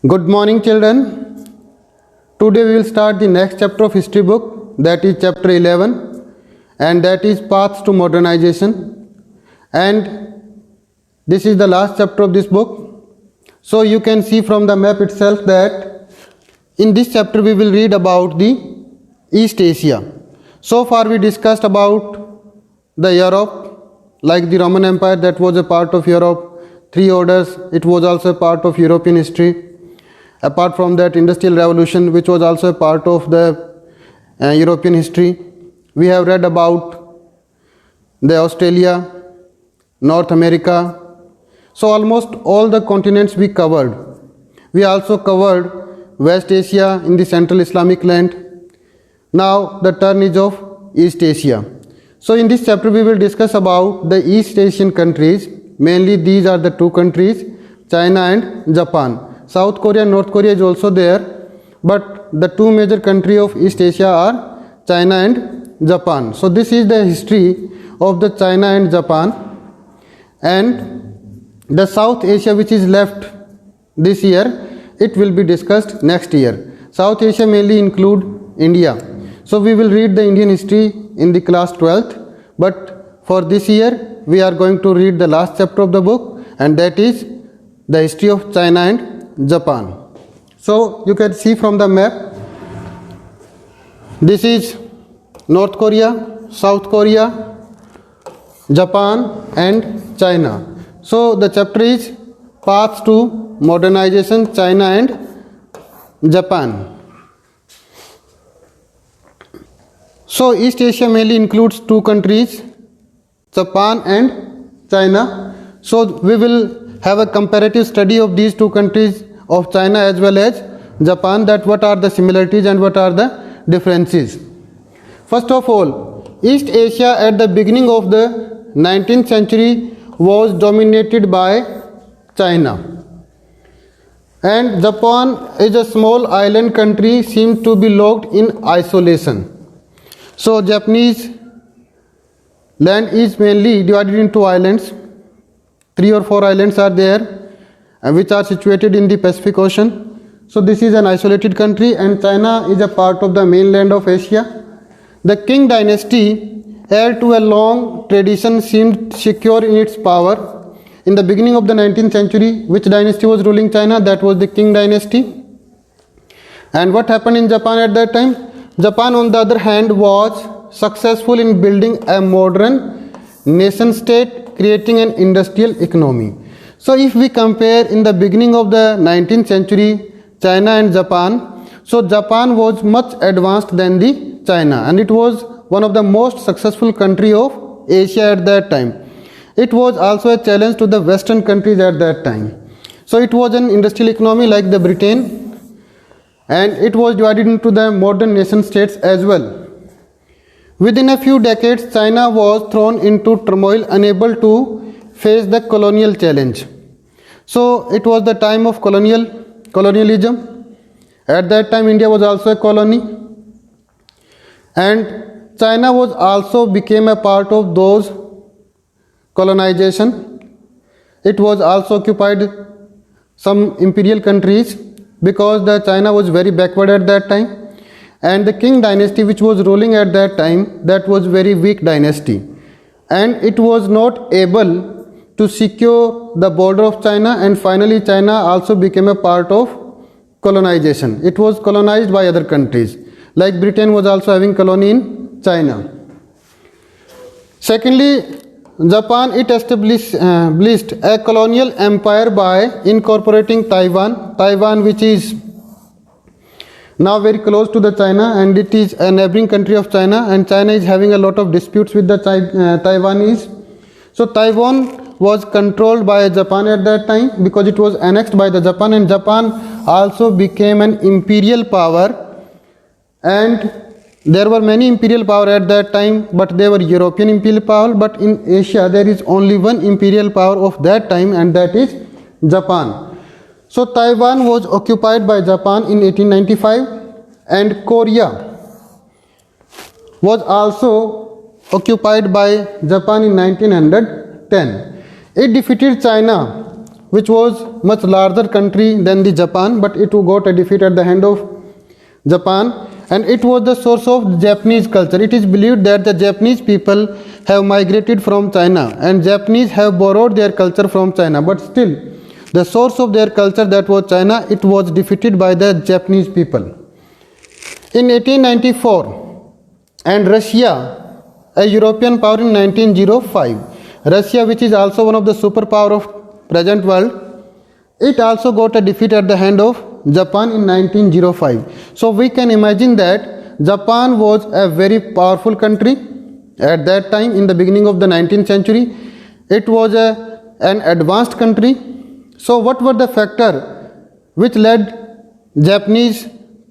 Good morning, children. Today we will start the next chapter of history book, that is chapter 11, and that is Paths to Modernization. And this is the last chapter of this book. So you can see from the map itself that in this chapter we will read about the East Asia. So far we discussed about the Europe, like the Roman Empire that was a part of Europe, three orders, it was also a part of European history. Apart from that, Industrial Revolution, which was also a part of the European history. We have read about the Australia, North America. So almost all the continents we covered. We also covered West Asia in the Central Islamic land. Now the turn is of East Asia. So in this chapter we will discuss about the East Asian countries. Mainly these are the two countries, China and Japan. South Korea and North Korea is also there, but the two major countries of East Asia are China and Japan. So this is the history of the China and Japan. And the South Asia which is left this year, it will be discussed next year. South Asia mainly include India. So we will read the Indian history in the class 12th, but for this year we are going to read the last chapter of the book, and that is the history of China and Japan. So you can see from the map, this is North Korea, South Korea, Japan and China. So the chapter is Paths to Modernization, China and Japan. So East Asia mainly includes two countries, Japan and China. So we will have a comparative study of these two countries of China as well as Japan, that what are the similarities and what are the differences. First of all, East Asia at the beginning of the 19th century was dominated by China. And Japan is a small island country, seemed to be locked in isolation. So Japanese land is mainly divided into islands. 3 or 4 islands are there, which are situated in the Pacific Ocean. So this is an isolated country, and China is a part of the mainland of Asia. The Qing dynasty, heir to a long tradition, seemed secure in its power. In the beginning of the 19th century, which dynasty was ruling China? That was the Qing dynasty. And what happened in Japan at that time? Japan, on the other hand, was successful in building a modern nation state, creating an industrial economy. So if we compare in the beginning of the 19th century China and Japan, so Japan was much advanced than the China, and it was one of the most successful country of Asia at that time. It was also a challenge to the Western countries at that time. So it was an industrial economy like the Britain, and it was divided into the modern nation states as well. Within a few decades, China was thrown into turmoil, unable to face the colonial challenge. So it was the time of colonialism. At that time, India was also a colony, and China was also became a part of those colonization. It was also occupied some imperial countries because the China was very backward at that time. And the Qing dynasty which was ruling at that time, that was very weak dynasty, and it was not able to secure the border of China, and finally China also became a part of colonization. It was colonized by other countries, like Britain was also having colony in China. Secondly, Japan, it established a colonial empire by incorporating Taiwan, which is now very close to the China, and it is a neighboring country of China, and China is having a lot of disputes with the Taiwanese. So Taiwan was controlled by Japan at that time because it was annexed by the Japan, and Japan also became an imperial power. And there were many imperial power at that time, but they were European imperial power. But in Asia there is only one imperial power of that time, and that is Japan. So Taiwan was occupied by Japan in 1895, and Korea was also occupied by Japan in 1910. It defeated China which was much larger country than the Japan, but it got a defeat at the hand of Japan, and it was the source of Japanese culture. It is believed that the Japanese people have migrated from China and Japanese have borrowed their culture from China, but still the source of their culture, that was China, it was defeated by the Japanese people. In 1894, and Russia, a European power, in 1905, Russia, which is also one of the superpower of present world, it also got a defeat at the hand of Japan in 1905. So we can imagine that Japan was a very powerful country at that time in the beginning of the 19th century. It was an advanced country. So what were the factors which led Japanese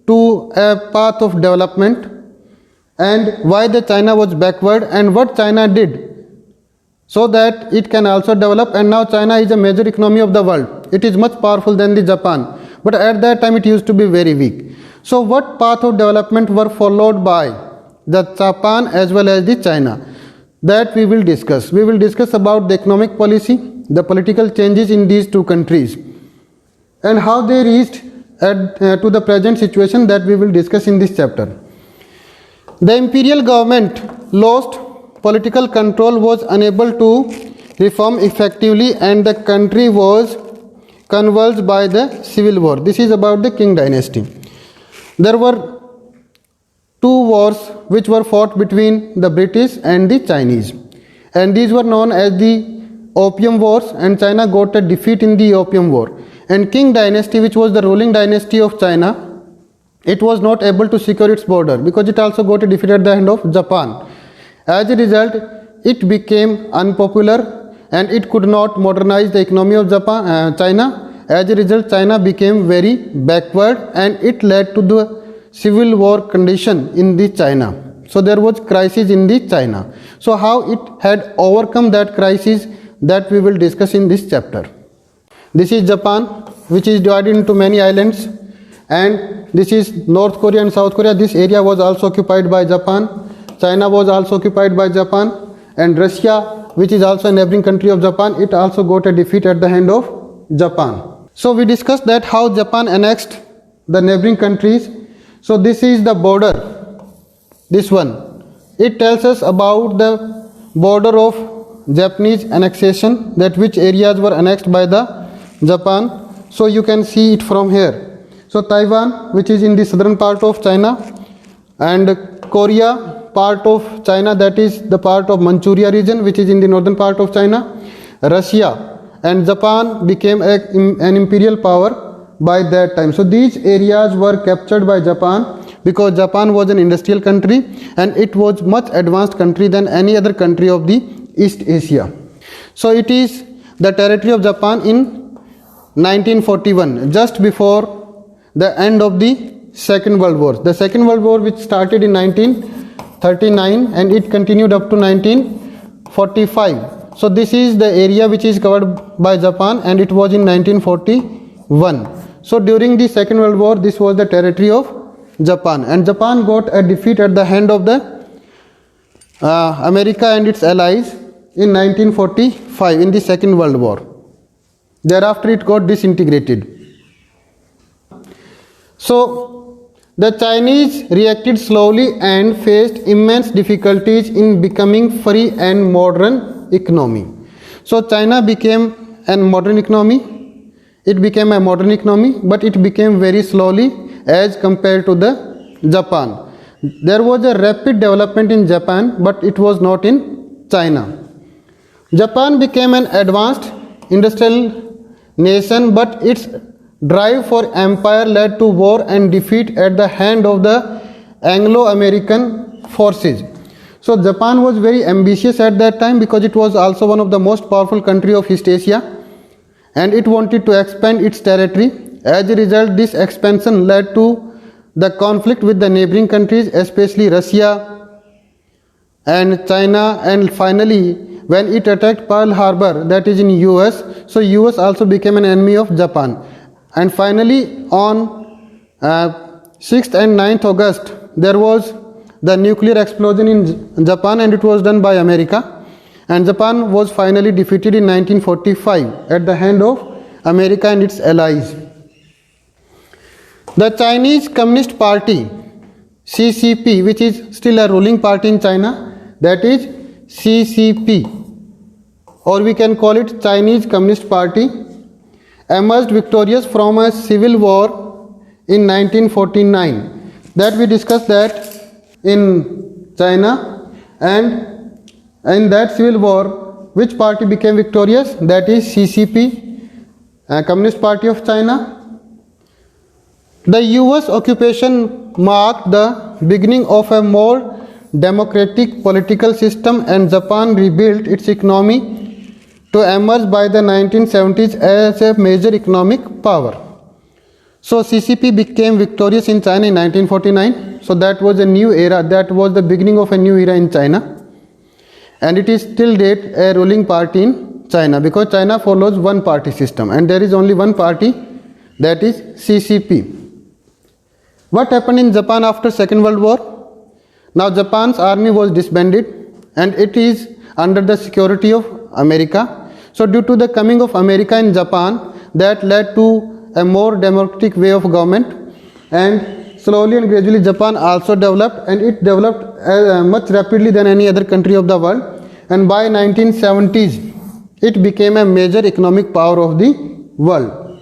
to a path of development, and why the China was backward, and what China did so that it can also develop? And now China is a major economy of the world. It is much powerful than the Japan, but at that time it used to be very weak. So what path of development were followed by the Japan as well as the China? That we will discuss. We will discuss about the economic policy, the political changes in these two countries, and how they reached to the present situation, that we will discuss in this chapter. The imperial government lost political control, was unable to reform effectively, and the country was convulsed by the civil war. This is about the Qing dynasty. There were two wars which were fought between the British and the Chinese, and these were known as the Opium Wars, and China got a defeat in the Opium War. And Qing dynasty, which was the ruling dynasty of China, it was not able to secure its border because it also got a defeat at the hand of Japan. As a result, it became unpopular and it could not modernize the economy of China. As a result, China became very backward, and it led to the civil war condition in the China. So there was crisis in the China. So how it had overcome that crisis, that we will discuss in this chapter. This is Japan, which is divided into many islands, and this is North Korea and South Korea. This area was also occupied by Japan. China was also occupied by Japan, and Russia, which is also a neighboring country of Japan, it also got a defeat at the hand of Japan. So we discussed that how Japan annexed the neighboring countries. So this is the border, this one. It tells us about the border of Japanese annexation, that which areas were annexed by the Japan. So you can see it from here. So Taiwan, which is in the southern part of China, and Korea, part of China, that is the part of Manchuria region, which is in the northern part of China. Russia and Japan became an imperial power by that time. So these areas were captured by Japan because Japan was an industrial country and it was much advanced country than any other country of the East Asia. So it is the territory of Japan in 1941, just before the end of the Second World War. The Second World War, which started in 1939 and it continued up to 1945. So this is the area which is covered by Japan, and it was in 1941. So during the Second World War, this was the territory of Japan, and Japan got a defeat at the hand of the America and its allies in 1945 in the Second World War. Thereafter it got disintegrated. So the Chinese reacted slowly and faced immense difficulties in becoming free and modern economy. So China became a modern economy. It became a modern economy, but it became very slowly as compared to the Japan. There was a rapid development in Japan, but it was not in China. Japan became an advanced industrial nation, but its drive for empire led to war and defeat at the hand of the Anglo-American forces. So Japan was very ambitious at that time because it was also one of the most powerful country of East Asia, and it wanted to expand its territory. As a result, this expansion led to the conflict with the neighboring countries, especially Russia and China, and finally when it attacked Pearl Harbor, that is in US, so US also became an enemy of Japan. And finally on 6th and 9th August, there was the nuclear explosion in Japan, and it was done by America, and Japan was finally defeated in 1945 at the hand of America and its allies. The Chinese Communist Party, CCP, which is still a ruling party in China, that is CCP, or we can call it Chinese Communist Party, emerged victorious from a civil war in 1949. That we discussed that in China, and in that civil war, which party became victorious? That is CCP, Communist Party of China. The US occupation marked the beginning of a more democratic political system, and Japan rebuilt its economy to emerge by the 1970s as a major economic power. So CCP became victorious in China in 1949. So that was a new era, that was the beginning of a new era in China. And it is till date a ruling party in China, because China follows one party system and there is only one party, that is CCP. What happened in Japan after Second World War? Now Japan's army was disbanded and it is under the security of America. So due to the coming of America in Japan, that led to a more democratic way of government, and slowly and gradually Japan also developed, and it developed much rapidly than any other country of the world, and by 1970s it became a major economic power of the world.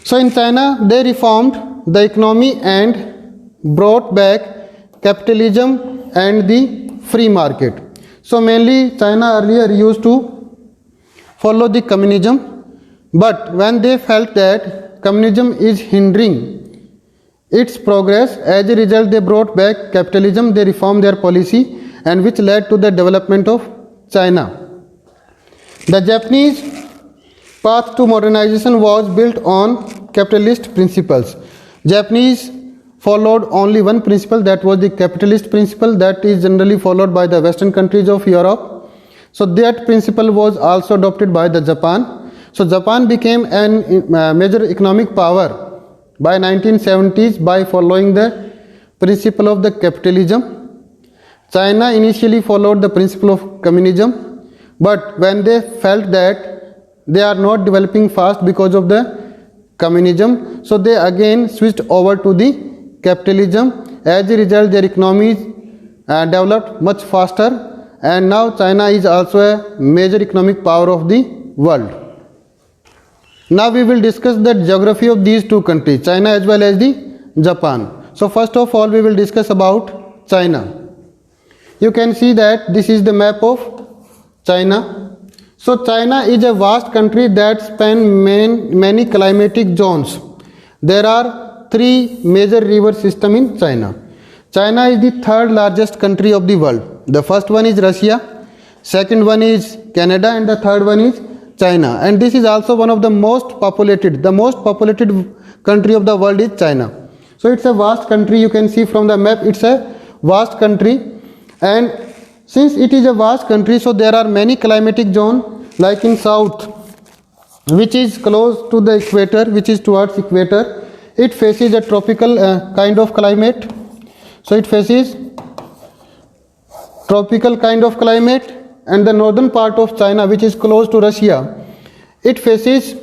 So in China they reformed the economy and brought back capitalism and the free market. So mainly China earlier used to follow the communism, but when they felt that communism is hindering its progress, as a result they brought back capitalism, they reformed their policy, and which led to the development of China. The Japanese path to modernization was built on capitalist principles. Japanese followed only one principle, that was the capitalist principle, that is generally followed by the Western countries of Europe. So that principle was also adopted by the Japan. So Japan became a major economic power by 1970s by following the principle of the capitalism. China initially followed the principle of communism, but when they felt that they are not developing fast because of the communism, so they again switched over to the capitalism. As a result, their economies developed much faster, and now China is also a major economic power of the world. Now we will discuss the geography of these two countries, China as well as the Japan. So first of all we will discuss about China. You can see that this is the map of China. So China is a vast country that spans many climatic zones. There are three major river systems in China. China is the third largest country of the world. The first one is Russia, second one is Canada, and the third one is China. And this is also one of the most populated country of the world is China. So it's a vast country. You can see from the map, it's a vast country. And since it is a vast country, so there are many climatic zones, like in south, which is close to the equator, which is towards equator. It faces a tropical kind of climate. So it faces tropical kind of climate. And the northern part of China, which is close to Russia, it faces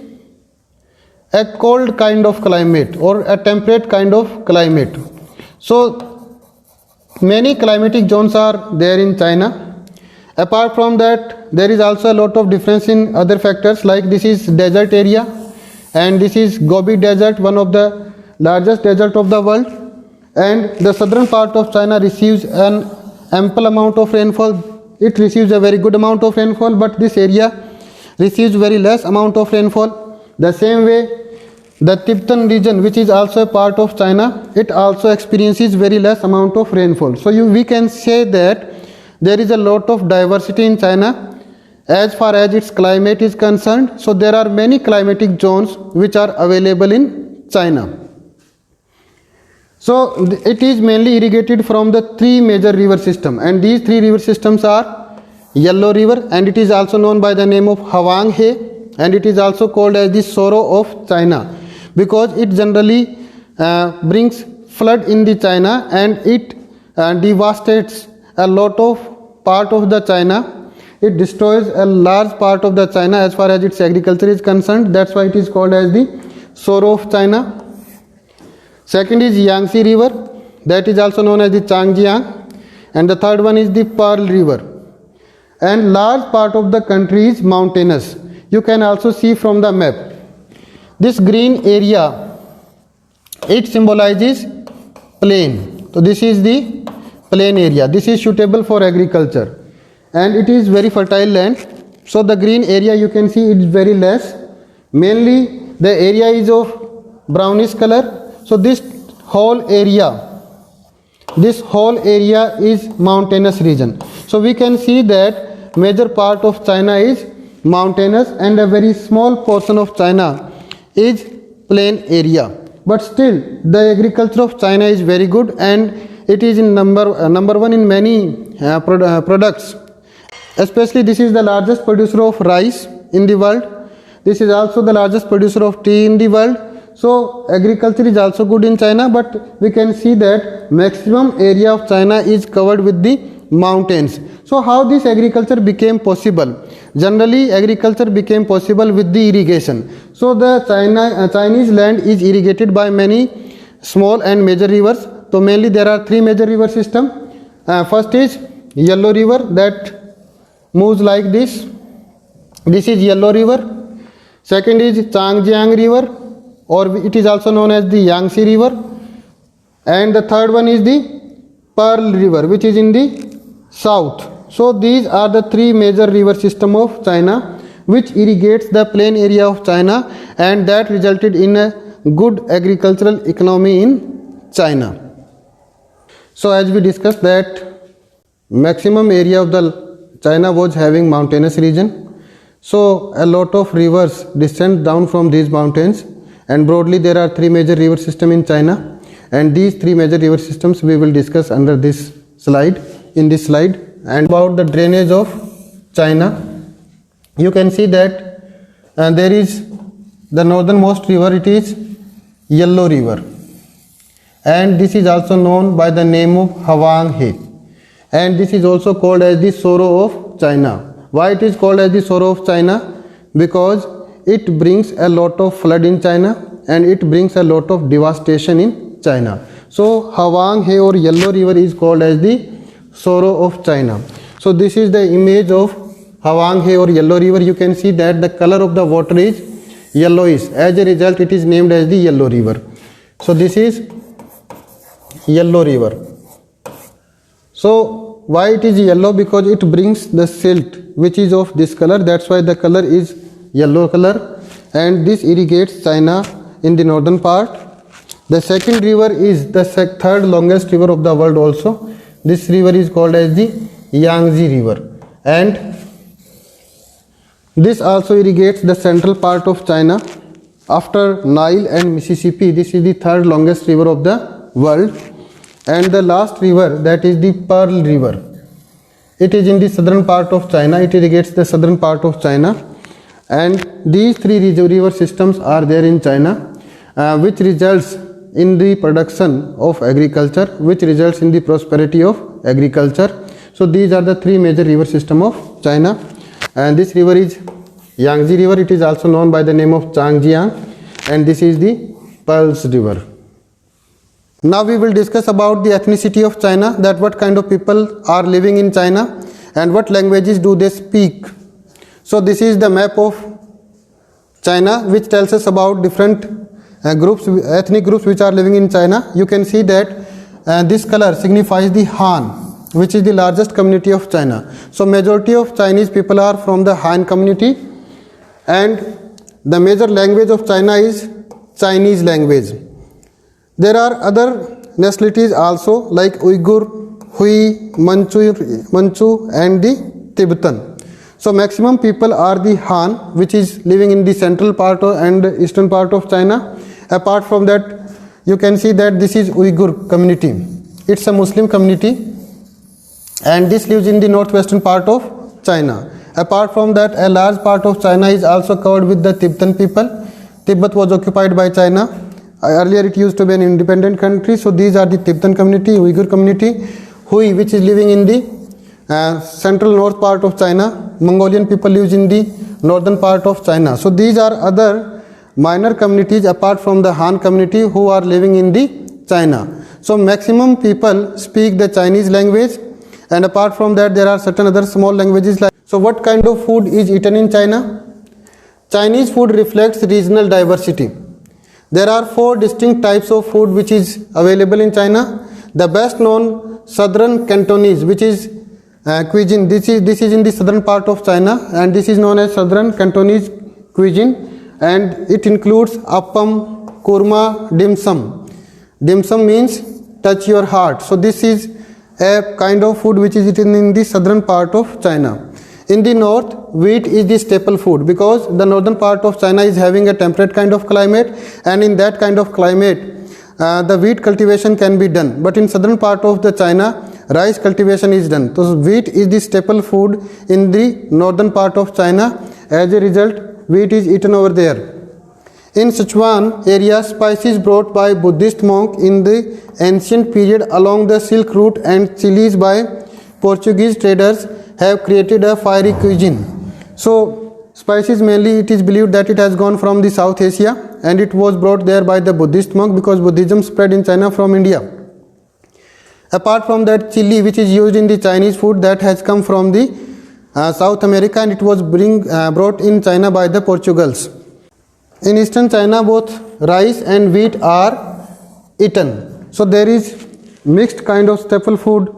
a cold kind of climate or a temperate kind of climate. So many climatic zones are there in China. Apart from that, there is also a lot of difference in other factors, like this is desert area and this is Gobi Desert, one of the largest desert of the world, and the southern part of China receives an ample amount of rainfall. It receives a very good amount of rainfall, but this area receives very less amount of rainfall. The same way, the Tibetan region, which is also a part of China, it also experiences very less amount of rainfall. So we can say that there is a lot of diversity in China as far as its climate is concerned. So there are many climatic zones which are available in China. So it is mainly irrigated from the three major river systems, and these three river systems are Yellow River, and it is also known by the name of Hwang He, and it is also called as the sorrow of China, because it generally brings flood in the China, and it devastates a lot of part of the China. it destroys a large part of the China as far as its agriculture is concerned. That's why it is called as the sorrow of China. Second is Yangtze River, that is also known as the Changjiang, and the third one is the Pearl River. And large part of the country is mountainous. You can also see from the map. This green area, it symbolizes plain. So this is the plain area. This is suitable for agriculture and it is very fertile land. So the green area you can see it is very less. Mainly the area is of brownish color. So this whole area is mountainous region. So we can see that major part of China is mountainous and a very small portion of China is plain area. But still the agriculture of China is very good and it is in number one in many products. Especially this is the largest producer of rice in the world. This is also the largest producer of tea in the world. So agriculture is also good in China, but we can see that maximum area of China is covered with the mountains. So how this agriculture became possible? Generally agriculture became possible with the irrigation. So the Chinese land is irrigated by many small and major rivers. So mainly there are three major river system. First is Yellow River that moves like this. This is Yellow River. Second is Changjiang River, or it is also known as the Yangtze River. And the third one is the Pearl River, which is in the south. So these are the three major river system of China which irrigates the plain area of China, and that resulted in a good agricultural economy in China. So as we discussed that maximum area of the China was having mountainous region. So a lot of rivers descend down from these mountains, and broadly there are three major river system in China, and these three major river systems we will discuss under this slide, in this slide. And about the drainage of China, you can see that there is the northernmost river, it is Yellow River, and this is also known by the name of Hwang He, and this is also called as the sorrow of China. Why it is called as the sorrow of China? Because it brings a lot of flood in China and it brings a lot of devastation in China. So Hwang He or Yellow River is called as the sorrow of China. So this is the image of Hwang He or Yellow River. You can see that the color of the water is yellowish. As a result it is named as the Yellow River. So this is Yellow River. So why it is yellow? Because it brings the silt which is of this color. That's why the color is yellow color, and this irrigates China in the northern part. The second river is the third longest river of the world also. This river is called as the Yangtze River, and this also irrigates the central part of China. After Nile and Mississippi, this is the third longest river of the world. And the last river, that is the Pearl River. It is in the southern part of China. It irrigates the southern part of China. And these three river systems are there in China, which results in the production of agriculture, which results in the prosperity of agriculture. So these are the three major river system of China. And this river is Yangtze River. It is also known by the name of Changjiang, and this is the Pearls River. Now we will discuss about the ethnicity of China, that what kind of people are living in China and what languages do they speak. So this is the map of China which tells us about different ethnic groups which are living in China. You can see that this color signifies the Han, which is the largest community of China. So majority of Chinese people are from the Han community, and the major language of China is Chinese language. There are other nationalities also like Uyghur, Hui, Manchu and the Tibetan. So maximum people are the Han, which is living in the central part and eastern part of China. Apart from that, you can see that this is Uyghur community. It's a Muslim community, and this lives in the northwestern part of China. Apart from that, a large part of China is also covered with the Tibetan people. Tibet was occupied by China. Earlier it used to be an independent country. So these are the Tibetan community, Uyghur community, Hui, which is living in the central north part of China. Mongolian people lives in the northern part of China. So these are other minor communities apart from the Han community who are living in the China. So maximum people speak the Chinese language, and apart from that there are certain other small languages like. So what kind of food is eaten in China? Chinese food reflects regional diversity. There are 4 distinct types of food which is available in China. The best known Southern Cantonese, which is cuisine. This is in the southern part of China, and this is known as Southern Cantonese cuisine, and it includes appam, kurma, dim sum. Dim sum means touch your heart. So this is a kind of food which is eaten in the southern part of China. In the north, wheat is the staple food because the northern part of China is having a temperate kind of climate, and in that kind of climate the wheat cultivation can be done. But in southern part of the China, rice cultivation is done. So wheat is the staple food in the northern part of China. As a result, wheat is eaten over there. In Sichuan area, spices brought by Buddhist monk in the ancient period along the Silk Route and chilies by Portuguese traders have created a fiery cuisine. So spices mainly it is believed that it has gone from the South Asia and it was brought there by the Buddhist monk because Buddhism spread in China from India. Apart from that, chili which is used in the Chinese food, that has come from the South America, and it was brought in China by the Portugals. In eastern China, both rice and wheat are eaten. So there is mixed kind of staple food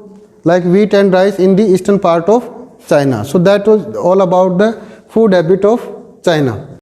like wheat and rice in the eastern part of China. So that was all about the food habit of China.